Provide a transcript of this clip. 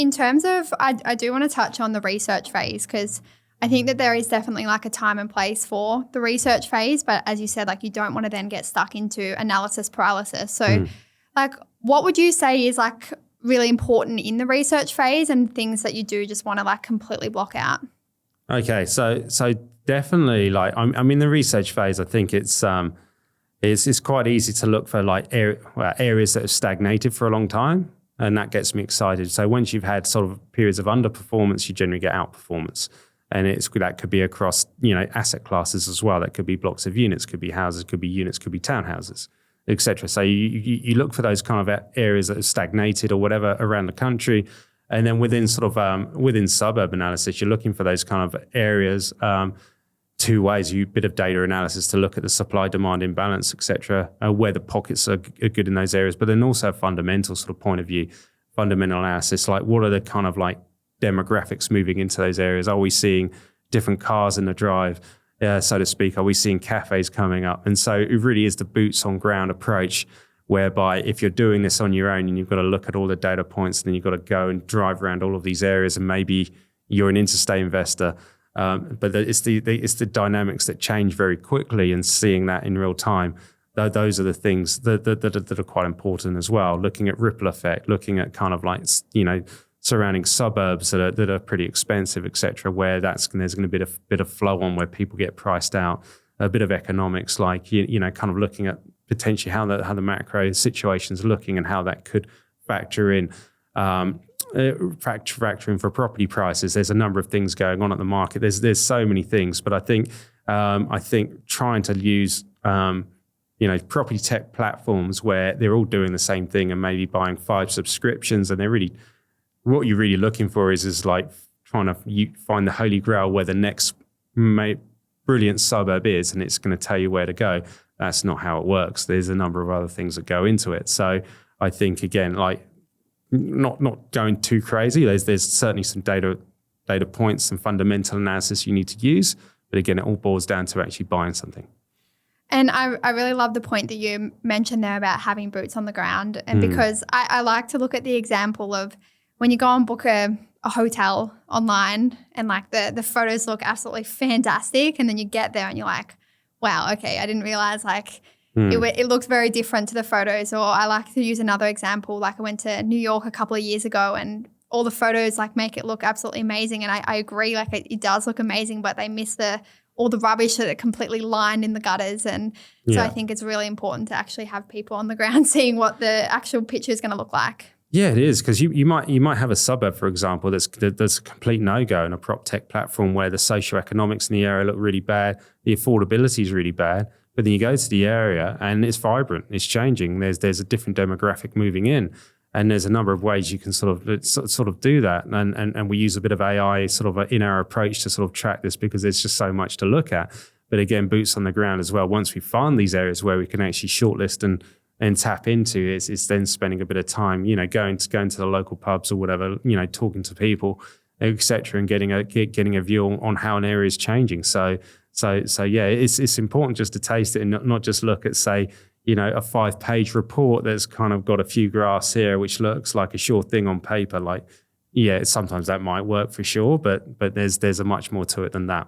In terms of, I do want to touch on the research phase, because I think that there is definitely like a time and place for the research phase. But as you said, like, you don't want to then get stuck into analysis paralysis. So like, what would you say is like really important in the research phase and things that you do just want to like completely block out? Okay, so definitely, like, I'm in the research phase. I think it's quite easy to look for like areas that have stagnated for a long time, and that gets me excited. So once you've had sort of periods of underperformance, you generally get outperformance, and that could be across, you know, asset classes as well. That could be blocks of units, could be houses, could be units, could be townhouses, etc. So you look for those kind of areas that have stagnated or whatever around the country. And then within sort of within suburb analysis, you're looking for those kind of areas. Two ways: you bit of data analysis to look at the supply-demand imbalance, etc., where the pockets are good in those areas. But then also a fundamental sort of point of view, fundamental analysis, like what are the kind of like demographics moving into those areas? Are we seeing different cars in the drive, so to speak? Are we seeing cafes coming up? And so it really is the boots on ground approach, whereby if you're doing this on your own and you've got to look at all the data points, and then you've got to go and drive around all of these areas, and maybe you're an interstate investor, but it's the dynamics that change very quickly, and seeing that in real time. Those are the things that are quite important as well. Looking at ripple effect, looking at kind of like, you know, surrounding suburbs that are pretty expensive, etc., where there's going to be a bit of flow on, where people get priced out. A bit of economics, like you know, kind of looking at potentially how the macro situation's looking and how that could factor in. Factor in for property prices. There's a number of things going on at the market. There's so many things, but I think trying to use you know, property tech platforms where they're all doing the same thing, and maybe buying 5 subscriptions, and they're really, what you're really looking for is like trying to find the holy grail where the next brilliant suburb is, and it's going to tell you where to go. That's not how it works. There's a number of other things that go into it. So I think, again, like, not going too crazy. There's certainly some data points, some fundamental analysis you need to use, but again, it all boils down to actually buying something. And I really love the point that you mentioned there about having boots on the ground, and because I like to look at the example of when you go and book a hotel online, and like the photos look absolutely fantastic, and then you get there and you're like, wow, okay, I didn't realize like it looks very different to the photos. Or I like to use another example, like I went to New York a couple of years ago, and all the photos like make it look absolutely amazing, and I agree, like it does look amazing, but they miss all the rubbish that are completely lined in the gutters. And so I think it's really important to actually have people on the ground seeing what the actual picture is going to look like. Yeah, it is, because you might have a suburb, for example, that's a complete no-go in a prop tech platform, where the socioeconomics in the area look really bad, the affordability is really bad, but then you go to the area and it's vibrant, it's changing. There's a different demographic moving in, and there's a number of ways you can sort of do that. And we use a bit of AI sort of in our approach to sort of track this, because there's just so much to look at. But again, boots on the ground as well. Once we find these areas where we can actually shortlist and tap into, it's then spending a bit of time, you know, going to the local pubs or whatever, you know, talking to people, etc., and getting a view on how an area is changing. So yeah, it's important just to taste it, and not just look at, say, you know, a 5-page report that's kind of got a few graphs here, which looks like a sure thing on paper. Like, yeah, sometimes that might work for sure, but there's a much more to it than that.